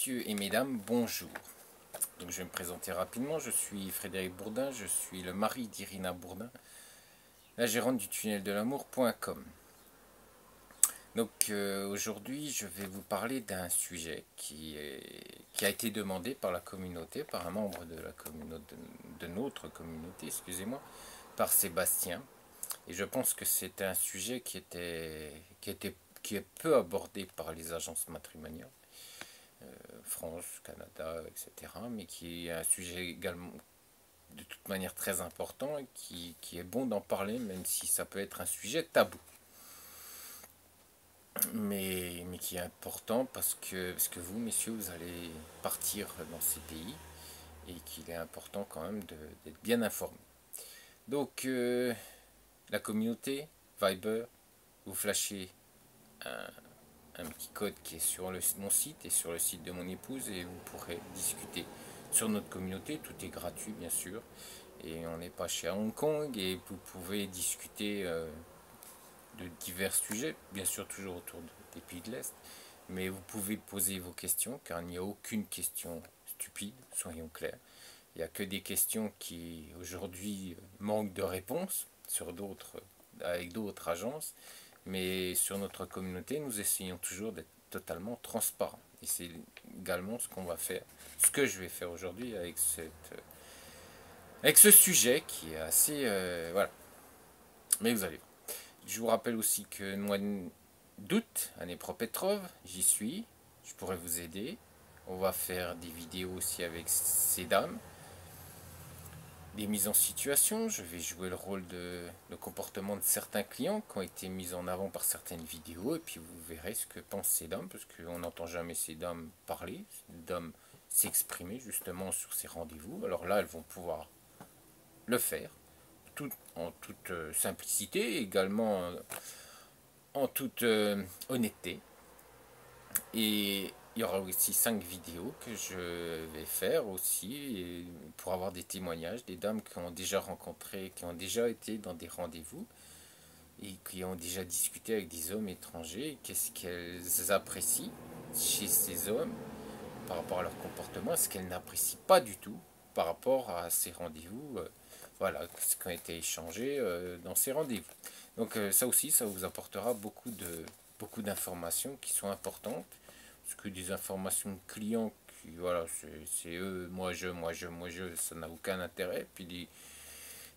Messieurs et mesdames, bonjour. Donc je vais me présenter rapidement, je suis Frédéric Bourdin, je suis le mari d'Irina Bourdin, la gérante du tunnel de l'amour.com. Donc aujourd'hui je vais vous parler d'un sujet qui a été demandé par la communauté, par un membre de la communauté, de notre communauté, excusez-moi, par Sébastien. Et je pense que c'était un sujet qui est peu abordé par les agences matrimoniales. France, Canada, etc. Mais qui est un sujet également de toute manière très important et qui est bon d'en parler, même si ça peut être un sujet tabou. Mais qui est important parce que vous, messieurs, vous allez partir dans ces pays et qu'il est important quand même d'être bien informé. Donc, la communauté, Viber, vous flashez un petit code qui est sur mon site et sur le site de mon épouse et vous pourrez discuter sur notre communauté. Tout est gratuit bien sûr et on n'est pas chez Hong Kong et vous pouvez discuter de divers sujets, bien sûr toujours autour des pays de l'Est, mais vous pouvez poser vos questions car il n'y a aucune question stupide, soyons clairs. Il n'y a que des questions qui aujourd'hui manquent de réponses avec d'autres agences. Mais sur notre communauté, nous essayons toujours d'être totalement transparents. Et c'est également ce qu'on va faire, ce que je vais faire aujourd'hui avec ce sujet qui est assez... voilà. Mais vous allez voir. Je vous rappelle aussi que le mois d'août, année Propetrov, j'y suis. Je pourrais vous aider. On va faire des vidéos aussi avec ces dames. Des mises en situation, je vais jouer le rôle de le comportement de certains clients qui ont été mis en avant par certaines vidéos et puis vous verrez ce que pensent ces dames parce qu'on n'entend jamais ces dames parler, ces dames s'exprimer justement sur ces rendez-vous. Alors là, elles vont pouvoir le faire en toute simplicité, également en toute honnêteté. Et il y aura aussi 5 vidéos que je vais faire aussi pour avoir des témoignages des dames qui ont déjà rencontré, qui ont déjà été dans des rendez-vous et qui ont déjà discuté avec des hommes étrangers. Qu'est-ce qu'elles apprécient chez ces hommes par rapport à leur comportement, ce qu'elles n'apprécient pas du tout par rapport à ces rendez-vous. Voilà, ce qui a été échangé dans ces rendez-vous. Donc ça aussi, ça vous apportera beaucoup d'informations qui sont importantes. Parce que des informations de clients, voilà, c'est eux, moi je, ça n'a aucun intérêt. Puis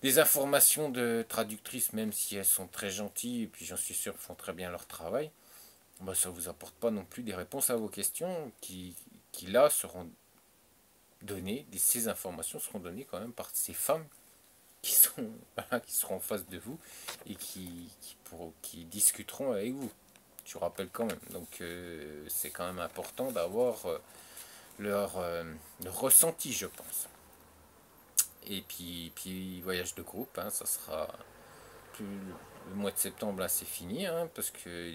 des informations de traductrices, même si elles sont très gentilles, et puis j'en suis sûr font très bien leur travail, bah, ça ne vous apporte pas non plus des réponses à vos questions qui là seront données, ces informations seront données quand même par ces femmes qui sont voilà, qui seront en face de vous et qui discuteront avec vous. Je vous rappelle quand même. Donc c'est quand même important d'avoir leur ressenti, je pense. Et puis voyage de groupe, hein, ça sera plus le mois de septembre là c'est fini, hein, parce que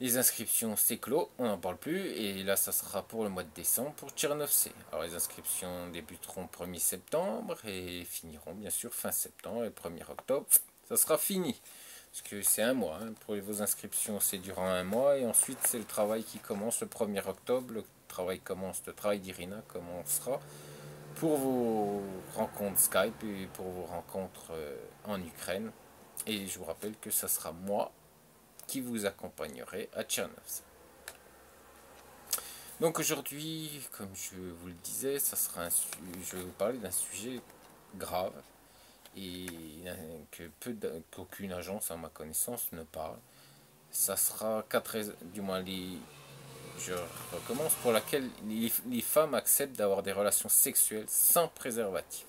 les inscriptions c'est clos, on n'en parle plus, et là ça sera pour le mois de décembre pour Tchernovsé. Alors les inscriptions débuteront 1er septembre et finiront bien sûr fin septembre et 1er octobre, ça sera fini. Parce que c'est un mois, hein. Pour vos inscriptions c'est durant un mois et ensuite c'est le travail qui commence le 1er octobre, le travail d'Irina commencera pour vos rencontres Skype et pour vos rencontres en Ukraine. Et je vous rappelle que ça sera moi qui vous accompagnerai à Tchernovsk. Donc aujourd'hui, comme je vous le disais, je vais vous parler d'un sujet grave et qu'aucune agence à ma connaissance ne parle. Ça sera du moins je recommence, pour laquelle les femmes acceptent d'avoir des relations sexuelles sans préservatif.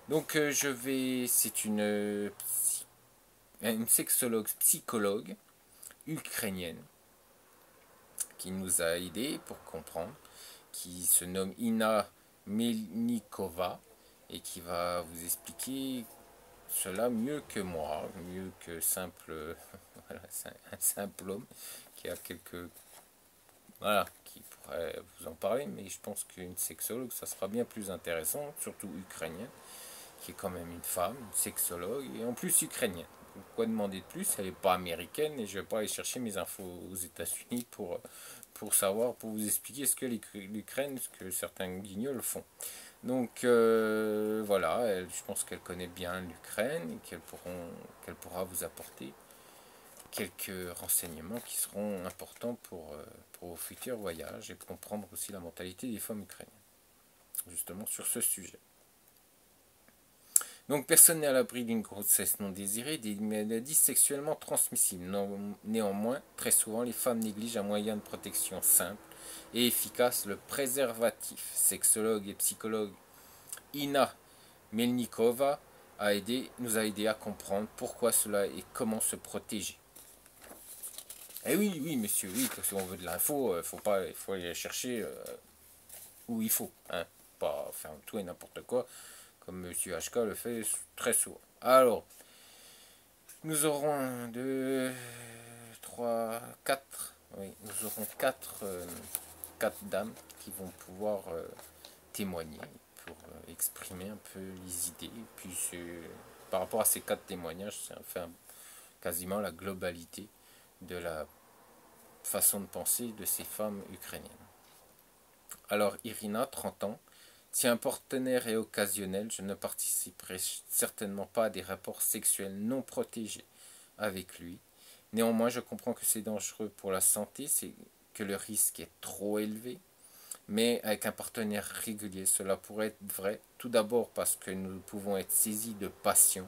Donc c'est une sexologue psychologue ukrainienne qui nous a aidés pour comprendre, qui se nomme Ina Melnikova et qui va vous expliquer cela mieux que moi, mieux que voilà, un simple homme qui a qui pourrait vous en parler, mais je pense qu'une sexologue, ça sera bien plus intéressant, surtout ukrainienne, qui est quand même une femme, une sexologue, et en plus ukrainienne. Quoi demander de plus? Elle n'est pas américaine, et je ne vais pas aller chercher mes infos aux États-Unis pour savoir, pour vous expliquer ce que l'Ukraine, ce que certains guignols font. Donc voilà, je pense qu'elle connaît bien l'Ukraine et qu'elle pourra vous apporter quelques renseignements qui seront importants pour vos futurs voyages et pour comprendre aussi la mentalité des femmes ukrainiennes, justement sur ce sujet. Donc personne n'est à l'abri d'une grossesse non désirée, des maladies sexuellement transmissibles. Néanmoins, très souvent, les femmes négligent un moyen de protection simple et efficace, le préservatif. Sexologue et psychologue Ina Melnikova nous a aidé à comprendre pourquoi cela et comment se protéger. Eh oui, oui, monsieur, oui, si on veut de l'info, il faut aller chercher où il faut, hein, pas faire tout et n'importe quoi, comme monsieur HK le fait très souvent. Alors, nous aurons 1, 2, 3, 4, oui, nous aurons 4 dames qui vont pouvoir témoigner pour exprimer un peu les idées. Et puis, par rapport à ces 4 témoignages, c'est enfin quasiment la globalité de la façon de penser de ces femmes ukrainiennes. Alors Irina, 30 ans, si un partenaire est occasionnel, je ne participerai certainement pas à des rapports sexuels non protégés avec lui. Néanmoins, je comprends que c'est dangereux pour la santé, c'est que le risque est trop élevé. Mais avec un partenaire régulier, cela pourrait être vrai. Tout d'abord parce que nous pouvons être saisis de passion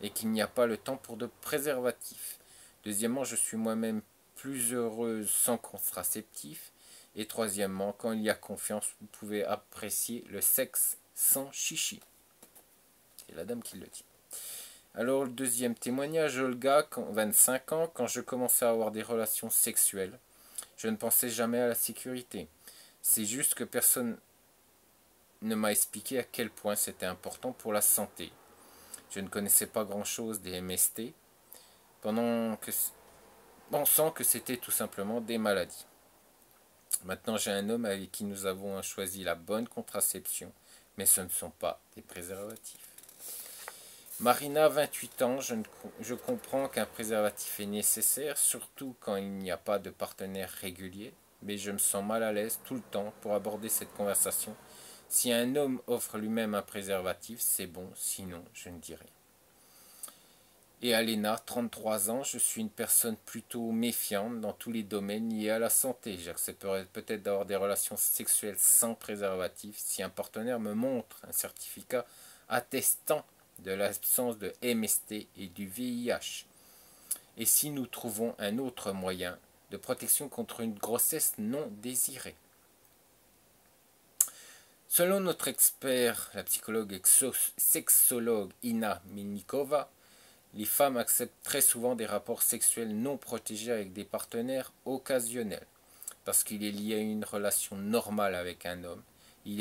et qu'il n'y a pas le temps pour de préservatifs. Deuxièmement, je suis moi-même plus heureuse sans contraceptif. Et troisièmement, quand il y a confiance, vous pouvez apprécier le sexe sans chichi. C'est la dame qui le dit. Alors, le deuxième témoignage, Olga, 25 ans, quand je commençais à avoir des relations sexuelles, je ne pensais jamais à la sécurité. C'est juste que personne ne m'a expliqué à quel point c'était important pour la santé. Je ne connaissais pas grand-chose des MST, pensant que c'était tout simplement des maladies. Maintenant, j'ai un homme avec qui nous avons choisi la bonne contraception, mais ce ne sont pas des préservatifs. Marina, 28 ans, je comprends qu'un préservatif est nécessaire, surtout quand il n'y a pas de partenaire régulier, mais je me sens mal à l'aise tout le temps pour aborder cette conversation. Si un homme offre lui-même un préservatif, c'est bon, sinon je ne dis rien. Et Alena, 33 ans, je suis une personne plutôt méfiante dans tous les domaines liés à la santé. J'accepterais peut-être d'avoir des relations sexuelles sans préservatif si un partenaire me montre un certificat attestant de l'absence de MST et du VIH. Et si nous trouvons un autre moyen de protection contre une grossesse non désirée. Selon notre expert, la psychologue et sexologue Ina Melnikova, les femmes acceptent très souvent des rapports sexuels non protégés avec des partenaires occasionnels, parce qu'il est lié à une relation normale avec un homme. Il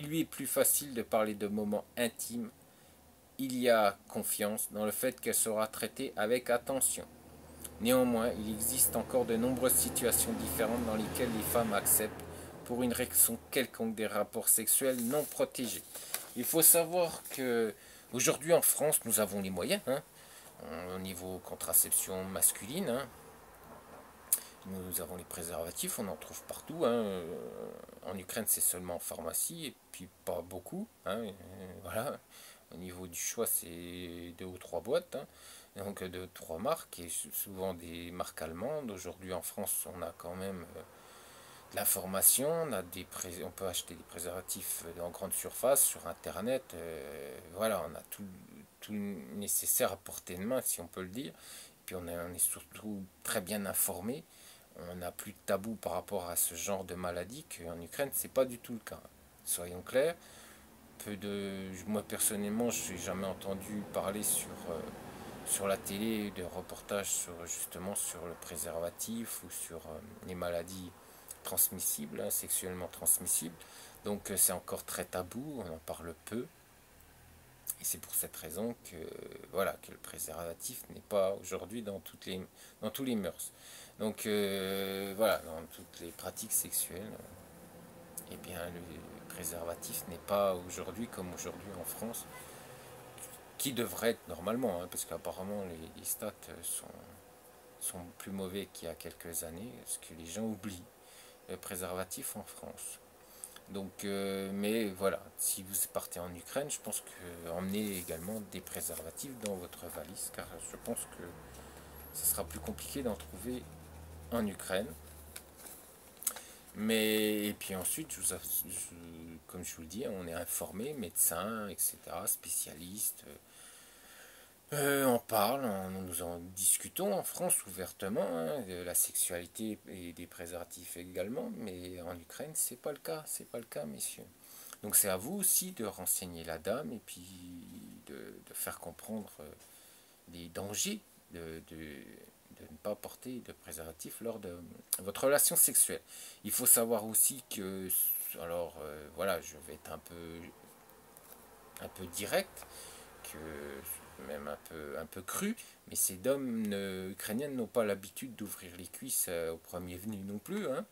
lui est plus facile de parler de moments intimes. Il y a confiance dans le fait qu'elle sera traitée avec attention. Néanmoins, il existe encore de nombreuses situations différentes dans lesquelles les femmes acceptent, pour une raison quelconque, des rapports sexuels non protégés. Il faut savoir que aujourd'hui en France, nous avons les moyens, hein, au niveau contraception masculine. Hein. Nous avons les préservatifs, on en trouve partout. Hein. En Ukraine, c'est seulement en pharmacie, et puis pas beaucoup. Hein. Voilà. Au niveau du choix, c'est 2 ou 3 boîtes. Hein. Donc 2 ou 3 marques, et souvent des marques allemandes. Aujourd'hui en France, on a quand même de l'information. On peut acheter des préservatifs en grande surface, sur Internet. Voilà, on a tout nécessaire à portée de main, si on peut le dire. Puis on est surtout très bien informé. On n'a plus de tabou par rapport à ce genre de maladie, qu'en Ukraine, c'est pas du tout le cas. Soyons clairs. Moi personnellement, je n'ai jamais entendu parler sur la télé de reportages justement sur le préservatif ou sur les maladies transmissibles, hein, sexuellement transmissibles. Donc c'est encore très tabou, on en parle peu. Et c'est pour cette raison que, voilà, que le préservatif n'est pas aujourd'hui dans tous les mœurs. Donc voilà, dans toutes les pratiques sexuelles, eh bien le préservatif n'est pas aujourd'hui comme aujourd'hui en France, qui devrait être normalement, hein, parce qu'apparemment les stats sont plus mauvais qu'il y a quelques années, parce que les gens oublient le préservatif en France. Donc, mais voilà, si vous partez en Ukraine, je pense que emmenez également des préservatifs dans votre valise, car je pense que ce sera plus compliqué d'en trouver en Ukraine. Mais et puis ensuite, comme je vous le dis, on est informé, médecins, etc., spécialistes. On parle, nous en discutons en France ouvertement, hein, de la sexualité et des préservatifs également, mais en Ukraine, c'est pas le cas, messieurs. Donc c'est à vous aussi de renseigner la dame et puis de faire comprendre les dangers de ne pas porter de préservatif lors de votre relation sexuelle. Il faut savoir aussi que, alors voilà, je vais être un peu direct, que même un peu cru, mais ces dames ukrainiennes n'ont pas l'habitude d'ouvrir les cuisses au premier venu non plus. Hein.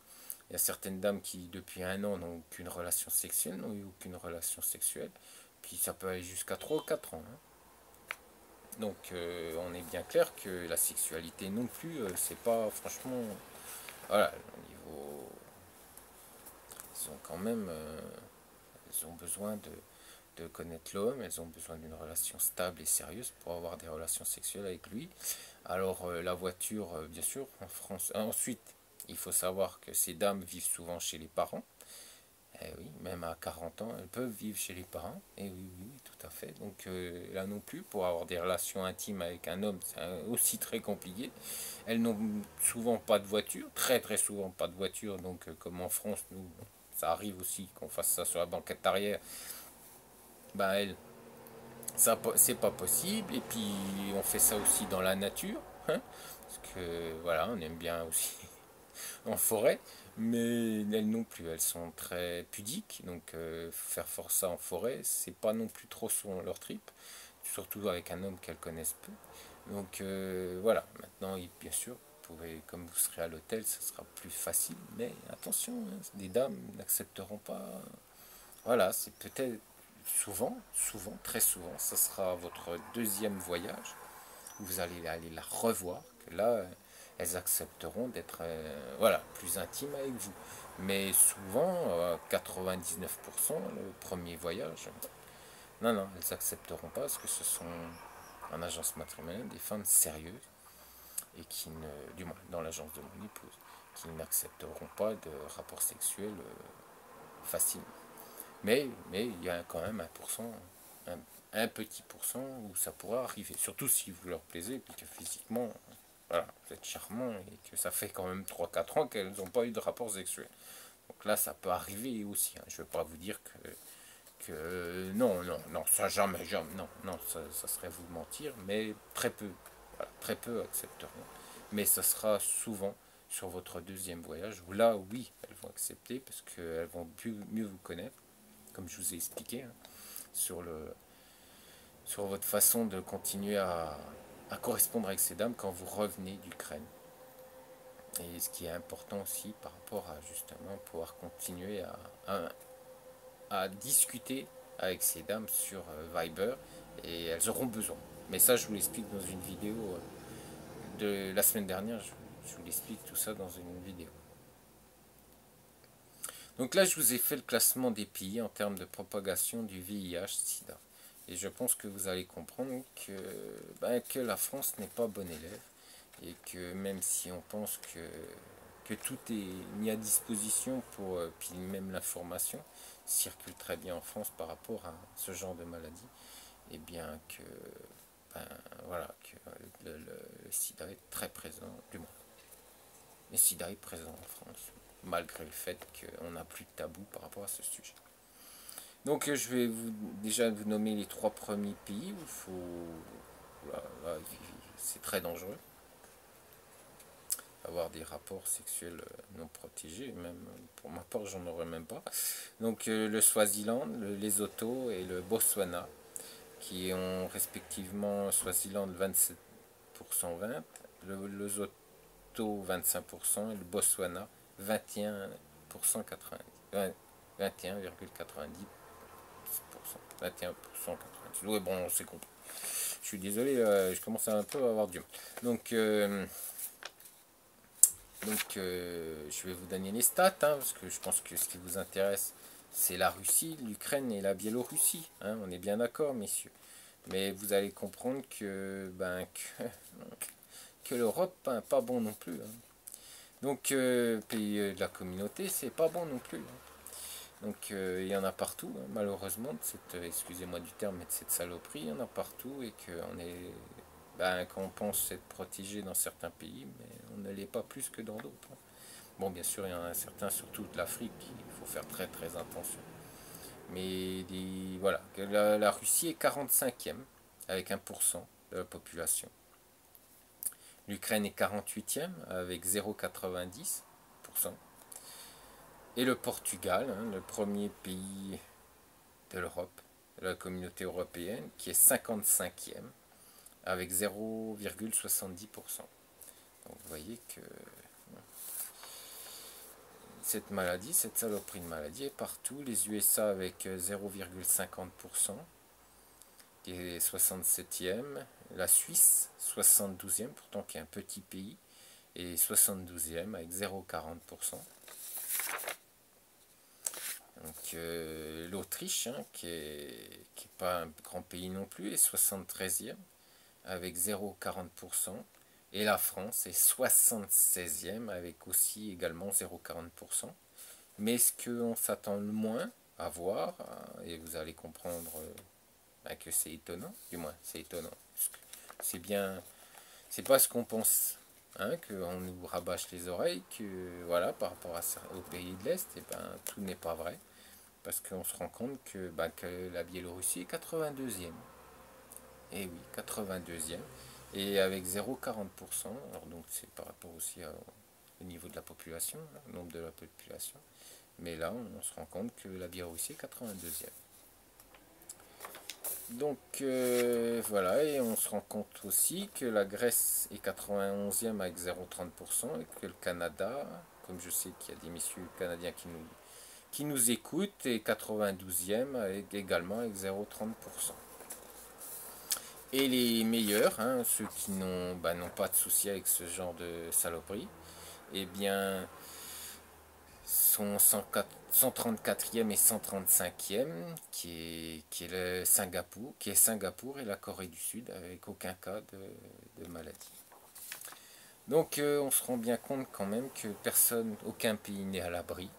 Il y a certaines dames qui, depuis un an, n'ont aucune relation sexuelle, n'ont eu aucune relation sexuelle, puis ça peut aller jusqu'à 3 ou 4 ans. Hein. Donc on est bien clair que la sexualité non plus, c'est pas franchement... Voilà, au niveau... Ils ont quand même... ils ont besoin de connaître l'homme, elles ont besoin d'une relation stable et sérieuse pour avoir des relations sexuelles avec lui. Alors la voiture, bien sûr, en France. Ensuite, il faut savoir que ces dames vivent souvent chez les parents. Eh oui, même à 40 ans, elles peuvent vivre chez les parents. Et oui, oui, oui, tout à fait. Donc là non plus, pour avoir des relations intimes avec un homme, c'est aussi très compliqué. Elles n'ont souvent pas de voiture, très très souvent pas de voiture. Donc comme en France, nous, ça arrive aussi qu'on fasse ça sur la banquette arrière. Ben elles, ça, c'est pas possible. Et puis on fait ça aussi dans la nature. Hein, parce que voilà, on aime bien aussi en forêt, mais elles non plus, elles sont très pudiques, donc faire fort ça en forêt, c'est pas non plus trop sur leur trip, surtout avec un homme qu'elles connaissent peu. Donc voilà, maintenant, bien sûr, vous pouvez, comme vous serez à l'hôtel, ce sera plus facile, mais attention, hein, des dames n'accepteront pas. Voilà, c'est peut-être très souvent, ce sera votre deuxième voyage, vous allez aller la revoir, que là, elles accepteront d'être voilà, plus intimes avec vous. Mais souvent, 99%, le premier voyage, non, non, elles accepteront pas parce que ce sont en agence matrimoniale des femmes sérieuses et qui ne, du moins dans l'agence de mon épouse, qui n'accepteront pas de rapport sexuel facilement. Mais il y a quand même 1%, un petit pourcent où ça pourra arriver. Surtout si vous leur plaisez et que physiquement, voilà, vous êtes charmant et que ça fait quand même 3 4 ans qu'elles n'ont pas eu de rapport sexuel. Donc là, ça peut arriver aussi. Hein. Je ne vais pas vous dire que non, non, non, ça jamais, jamais, non, non, ça serait vous mentir, mais très peu, voilà, très peu accepteront. Mais ça sera souvent sur votre deuxième voyage où là, oui, elles vont accepter parce qu'elles vont mieux vous connaître, comme je vous ai expliqué, hein, sur votre façon de continuer à correspondre avec ces dames quand vous revenez d'Ukraine. Et ce qui est important aussi par rapport à justement pouvoir continuer à discuter avec ces dames sur Viber et elles auront besoin. Mais ça, je vous l'explique dans une vidéo de la semaine dernière. Je vous l'explique tout ça dans une vidéo. Donc là, je vous ai fait le classement des pays en termes de propagation du VIH-Sida. Et je pense que vous allez comprendre que la France n'est pas bon élève et que même si on pense que tout est mis à disposition pour, puis même l'information circule très bien en France par rapport à ce genre de maladie, et bien que, ben, voilà, que le sida est très présent, du moins, le sida est présent en France, malgré le fait qu'on n'a plus de tabou par rapport à ce sujet. Donc je vais déjà vous nommer les 3 premiers pays où il faut, là, c'est très dangereux, avoir des rapports sexuels non protégés, même pour ma part j'en aurais même pas. Donc le Swaziland, le Lesotho et le Botswana, qui ont respectivement Swaziland 27% 20, le Lesotho 25% et le Botswana 21% 90, 21,90%. 21% 90. Oui, bon, c'est compris. Je suis désolé, je commence à un peu à avoir du mal. Donc Donc je vais vous donner les stats, hein, parce que je pense que ce qui vous intéresse, c'est la Russie, l'Ukraine et la Biélorussie. Hein, on est bien d'accord, messieurs. Mais vous allez comprendre que, que l'Europe, hein, pas bon non plus. Hein. Donc, pays de la communauté, c'est pas bon non plus. Hein. Donc, il y en a partout, hein, malheureusement, de cette, excusez-moi du terme, mais de cette saloperie, il y en a partout, et qu'on est, qu'on pense être protégé dans certains pays, mais on ne l'est pas plus que dans d'autres. Hein. Bon, bien sûr, il y en a certains, surtout de l'Afrique, il faut faire très très attention. Mais voilà, la Russie est 45e, avec 1% de la population. L'Ukraine est 48e, avec 0,90%. Et le Portugal, hein, le premier pays de l'Europe, de la communauté européenne, qui est 55e, avec 0,70%. Donc vous voyez que cette maladie, cette saloperie de maladie est partout. Les USA avec 0,50%, qui est 67e. La Suisse, 72e, pourtant qui est un petit pays, et 72e avec 0,40%. Donc l'Autriche, hein, qui est pas un grand pays non plus, est 73e avec 0,40%. Et la France est 76e avec aussi également 0,40%. Mais ce qu'on s'attend le moins à voir, et vous allez comprendre que c'est étonnant, du moins c'est étonnant, c'est bien, c'est pas ce qu'on pense, hein, qu'on nous rabâche les oreilles, que voilà, par rapport aux pays de l'Est, et tout n'est pas vrai, parce qu'on se rend compte que la Biélorussie est 82e. Et oui, 82e, et avec 0,40%, alors donc c'est par rapport aussi au niveau de la population, hein, le nombre de la population, mais là on se rend compte que la Biélorussie est 82e. Donc voilà, et on se rend compte aussi que la Grèce est 91e avec 0,30% et que le Canada, comme je sais qu'il y a des messieurs canadiens qui nous écoutent, est 92e avec, également avec 0,30%. Et les meilleurs, hein, ceux qui n'ont pas de souci avec ce genre de saloperie, eh bien, sont 134e et 135e, qui est le Singapour, qui est Singapour et la Corée du Sud, avec aucun cas de maladie. Donc on se rend bien compte quand même que personne, aucun pays n'est à l'abri,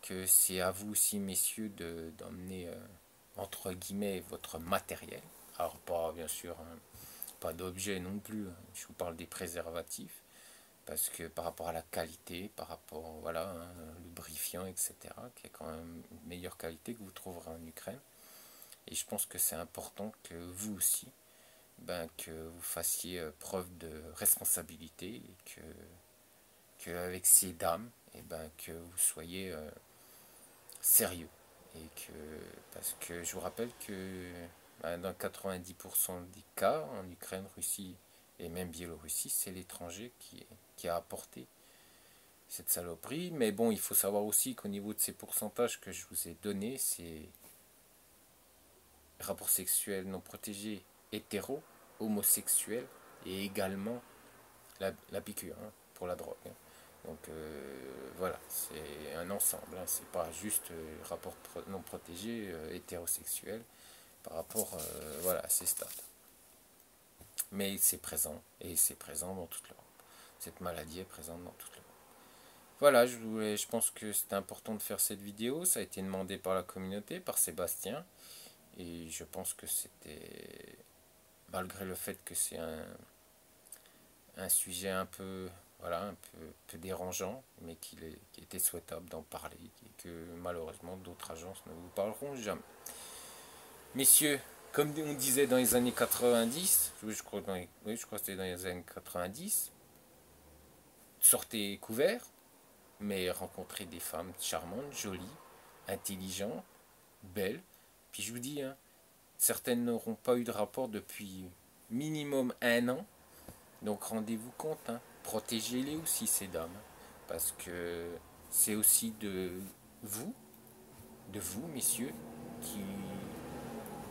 que c'est à vous aussi, messieurs, d'emmener entre guillemets votre matériel. Alors pas bien sûr, hein, pas d'objet non plus, hein. Je vous parle des préservatifs, parce que par rapport à la qualité, par rapport voilà, hein, lubrifiant, etc., qui est quand même une meilleure qualité que vous trouverez en Ukraine. Et je pense que c'est important que vous aussi, que vous fassiez preuve de responsabilité et que avec ces dames, que vous soyez sérieux. Et que, parce que je vous rappelle que dans 90% des cas, en Ukraine, Russie et même Biélorussie, c'est l'étranger qui a apporté cette saloperie. Mais bon, il faut savoir aussi qu'au niveau de ces pourcentages que je vous ai donnés, c'est rapports sexuels non protégés, hétéros, homosexuels et également la piqûre, hein, pour la drogue. Hein. Donc voilà, c'est un ensemble, hein, c'est pas juste rapport non protégé hétérosexuel par rapport voilà, à ces stades. Mais c'est présent, et c'est présent dans toute l'Europe. Cette maladie est présente dans toute l'Europe. Voilà, je pense que c'était important de faire cette vidéo, ça a été demandé par la communauté, par Sébastien, et je pense que c'était, malgré le fait que c'est un sujet un peu, voilà, un peu dérangeant, mais qui était souhaitable d'en parler, et que malheureusement d'autres agences ne vous parleront jamais. Messieurs, comme on disait dans les années 90, je crois que c'était dans les années 90, sortez couverts, mais rencontrez des femmes charmantes, jolies, intelligentes, belles. Puis je vous dis, hein, certaines n'auront pas eu de rapport depuis minimum 1 an. Donc rendez-vous compte, hein, protégez-les aussi ces dames. Parce que c'est aussi de vous, messieurs, qui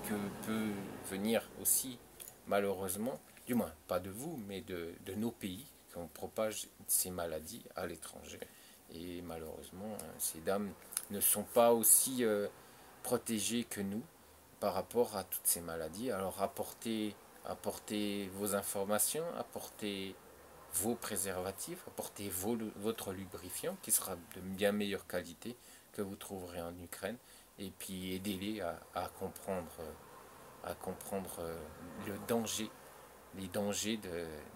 que peut venir aussi, malheureusement, du moins pas de vous, mais de nos pays, qu'on propage ces maladies à l'étranger. Et malheureusement, ces dames ne sont pas aussi protégées que nous par rapport à toutes ces maladies. Alors apportez vos informations, apportez vos préservatifs, apportez votre lubrifiant qui sera de bien meilleure qualité que vous trouverez en Ukraine. Et puis aidez-les à comprendre le danger, les dangers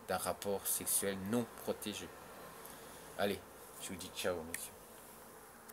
d'un rapport sexuel non protégé. Allez, je vous dis ciao, monsieur.